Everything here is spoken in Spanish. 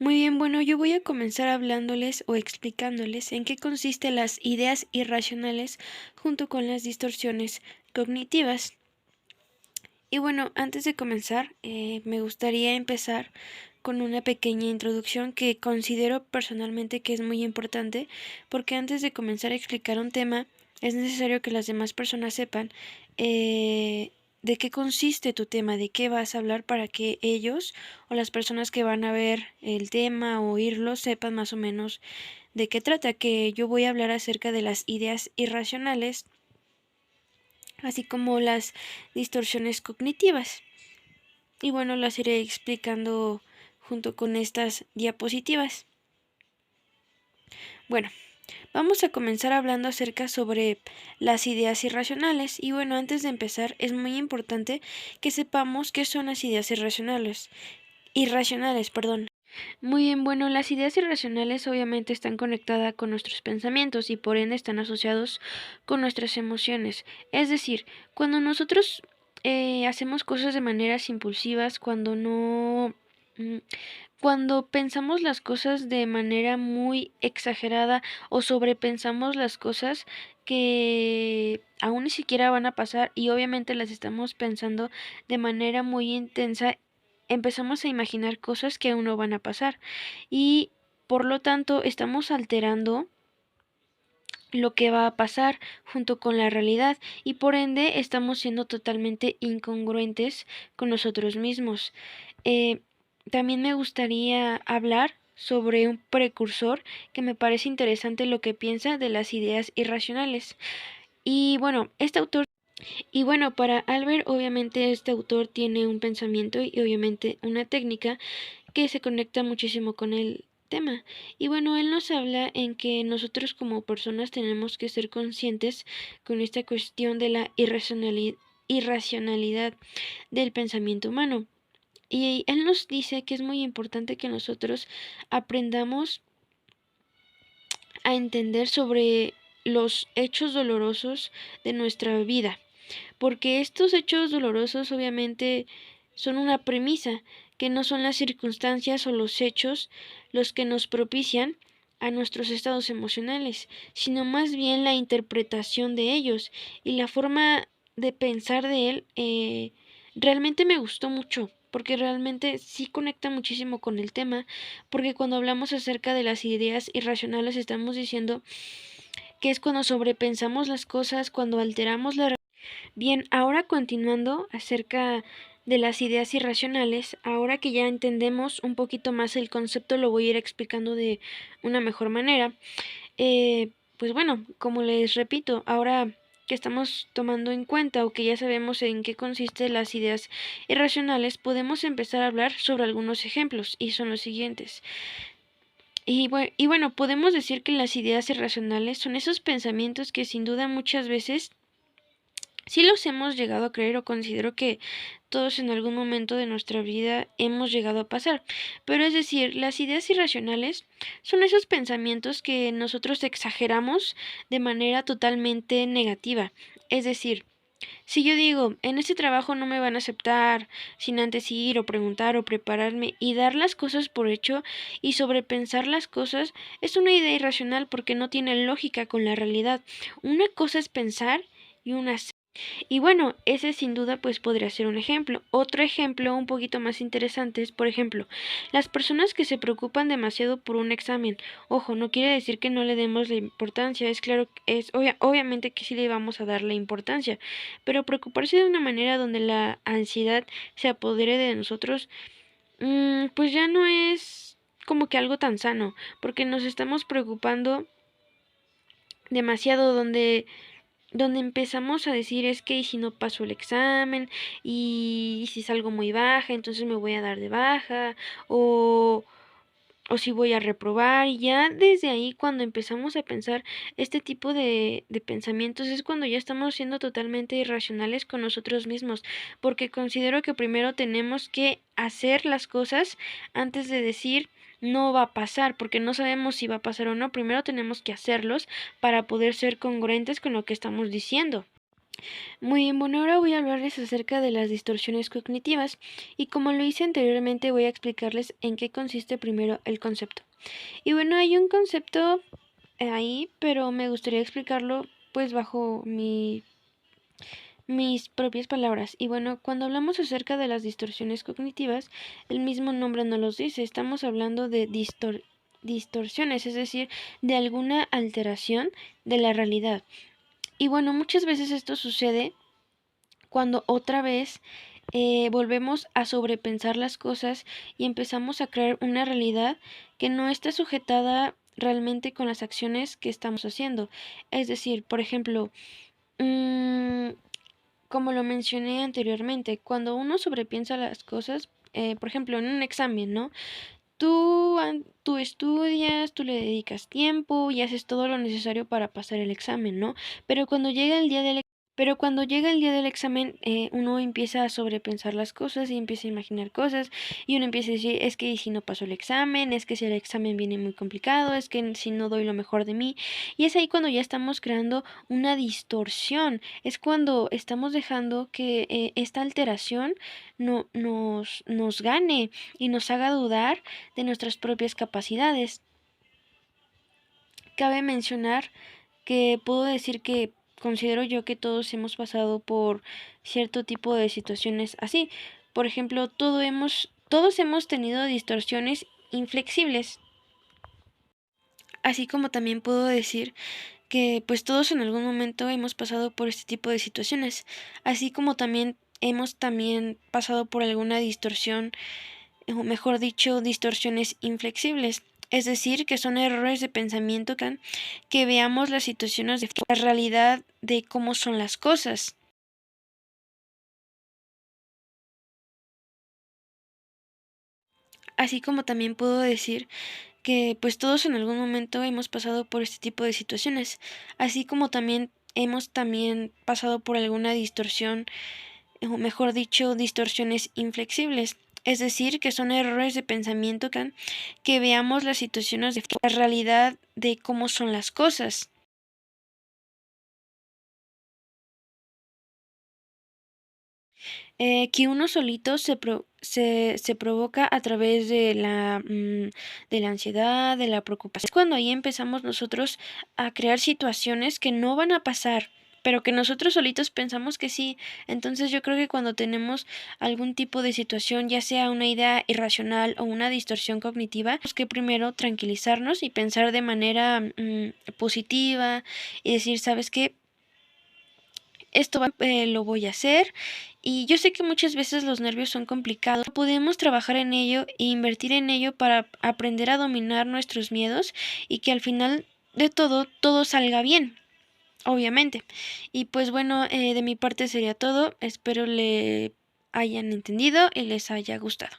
Muy bien, bueno, yo voy a comenzar hablándoles o explicándoles en qué consisten las ideas irracionales junto con las distorsiones cognitivas. Y bueno, antes de comenzar, me gustaría empezar con una pequeña introducción que considero personalmente que es muy importante, porque antes de comenzar a explicar un tema, es necesario que las demás personas sepan de qué consiste tu tema, de qué vas a hablar para que ellos o las personas que van a ver el tema o oírlo sepan más o menos de qué trata, que yo voy a hablar acerca de las ideas irracionales, así como las distorsiones cognitivas. Y bueno, las iré explicando junto con estas diapositivas. Bueno, vamos a comenzar hablando acerca sobre las ideas irracionales. Y bueno, antes de empezar, es muy importante que sepamos qué son las ideas irracionales. Perdón. Muy bien, bueno, las ideas irracionales obviamente están conectadas con nuestros pensamientos y por ende están asociados con nuestras emociones. Es decir, cuando nosotros hacemos cosas de maneras impulsivas, cuando no... Cuando pensamos las cosas de manera muy exagerada o sobrepensamos las cosas que aún ni siquiera van a pasar y obviamente las estamos pensando de manera muy intensa, empezamos a imaginar cosas que aún no van a pasar y por lo tanto estamos alterando lo que va a pasar junto con la realidad y por ende estamos siendo totalmente incongruentes con nosotros mismos. Eh, También me gustaría hablar sobre un precursor que me parece interesante lo que piensa de las ideas irracionales. Y bueno, para Albert, obviamente este autor tiene un pensamiento y obviamente una técnica que se conecta muchísimo con el tema. Y bueno, él nos habla en que nosotros como personas tenemos que ser conscientes con esta cuestión de la irracionalidad del pensamiento humano. Y él nos dice que es muy importante que nosotros aprendamos a entender sobre los hechos dolorosos de nuestra vida, porque estos hechos dolorosos obviamente son una premisa, que no son las circunstancias o los hechos los que nos propician a nuestros estados emocionales, sino más bien la interpretación de ellos y la forma de pensar de él. Realmente me gustó mucho porque realmente sí conecta muchísimo con el tema, porque cuando hablamos acerca de las ideas irracionales estamos diciendo que es cuando sobrepensamos las cosas, cuando alteramos la... Bien, ahora continuando acerca de las ideas irracionales, ahora que ya entendemos un poquito más el concepto, lo voy a ir explicando de una mejor manera. Pues bueno, como les repito, ahora que estamos tomando en cuenta o que ya sabemos en qué consisten las ideas irracionales, podemos empezar a hablar sobre algunos ejemplos y son los siguientes. Y bueno, podemos decir que las ideas irracionales son esos pensamientos que sin duda muchas veces sí los hemos llegado a creer o considero que todos en algún momento de nuestra vida hemos llegado a pasar. Pero es decir, las ideas irracionales son esos pensamientos que nosotros exageramos de manera totalmente negativa. Es decir, si yo digo, en este trabajo no me van a aceptar sin antes ir o preguntar o prepararme y dar las cosas por hecho y sobrepensar las cosas, es una idea irracional porque no tiene lógica con la realidad. Una cosa es pensar y una y bueno, ese sin duda pues podría ser un ejemplo. Otro ejemplo un poquito más interesante es, por ejemplo, las personas que se preocupan demasiado por un examen. Ojo, no quiere decir que no le demos la importancia, es claro, obviamente que sí le vamos a dar la importancia, pero preocuparse de una manera donde la ansiedad se apodere de nosotros, pues ya no es como que algo tan sano, porque nos estamos preocupando demasiado donde empezamos a decir es que y si no paso el examen y si salgo muy baja, entonces me voy a dar de baja o, o si voy a reprobar y ya desde ahí cuando empezamos a pensar este tipo de pensamientos es cuando ya estamos siendo totalmente irracionales con nosotros mismos, porque considero que primero tenemos que hacer las cosas antes de decir no va a pasar, porque no sabemos si va a pasar o no. Primero tenemos que hacerlos para poder ser congruentes con lo que estamos diciendo. Muy bien, bueno, ahora voy a hablarles acerca de las distorsiones cognitivas y como lo hice anteriormente voy a explicarles en qué consiste primero el concepto. Y bueno, hay un concepto ahí, pero me gustaría explicarlo pues bajo mis propias palabras. Y bueno, cuando hablamos acerca de las distorsiones cognitivas, el mismo nombre nos los dice, estamos hablando de distorsiones, es decir, de alguna alteración de la realidad. Y bueno, muchas veces esto sucede cuando otra vez volvemos a sobrepensar las cosas y empezamos a crear una realidad que no está sujetada realmente con las acciones que estamos haciendo. Es decir, por ejemplo, como lo mencioné anteriormente, cuando uno sobrepiensa las cosas, por ejemplo, en un examen, ¿no? Tú estudias, tú le dedicas tiempo y haces todo lo necesario para pasar el examen, ¿no? Pero cuando llega el día del pero cuando llega el día del examen, uno empieza a sobrepensar las cosas y empieza a imaginar cosas y uno empieza a decir, es que si no paso el examen, es que si el examen viene muy complicado, es que si no doy lo mejor de mí. Y es ahí cuando ya estamos creando una distorsión, es cuando estamos dejando que esta alteración nos gane y nos haga dudar de nuestras propias capacidades. Cabe mencionar que puedo decir que considero yo que todos hemos pasado por cierto tipo de situaciones así. Por ejemplo, todos hemos tenido distorsiones inflexibles. Así como también puedo decir que pues todos en algún momento hemos pasado por este tipo de situaciones. Así como también hemos también pasado por alguna distorsión, o mejor dicho, distorsiones inflexibles. Es decir, que son errores de pensamiento que veamos las situaciones de la realidad de cómo son las cosas. Así como también puedo decir que pues todos en algún momento hemos pasado por este tipo de situaciones. Así como también hemos también pasado por alguna distorsión, o mejor dicho, distorsiones inflexibles. Es decir, que son errores de pensamiento que veamos las situaciones de la realidad de cómo son las cosas. Que uno solito se provoca a través de la ansiedad, de la preocupación. Es cuando ahí empezamos nosotros a crear situaciones que no van a pasar, pero que nosotros solitos pensamos que sí. Entonces yo creo que cuando tenemos algún tipo de situación, ya sea una idea irracional o una distorsión cognitiva, tenemos que primero tranquilizarnos y pensar de manera positiva y decir, ¿sabes qué? Lo voy a hacer. Y yo sé que muchas veces los nervios son complicados. Podemos trabajar en ello e invertir en ello para aprender a dominar nuestros miedos y que al final de todo salga bien, obviamente. Y pues bueno, de mi parte sería todo. Espero le hayan entendido y les haya gustado.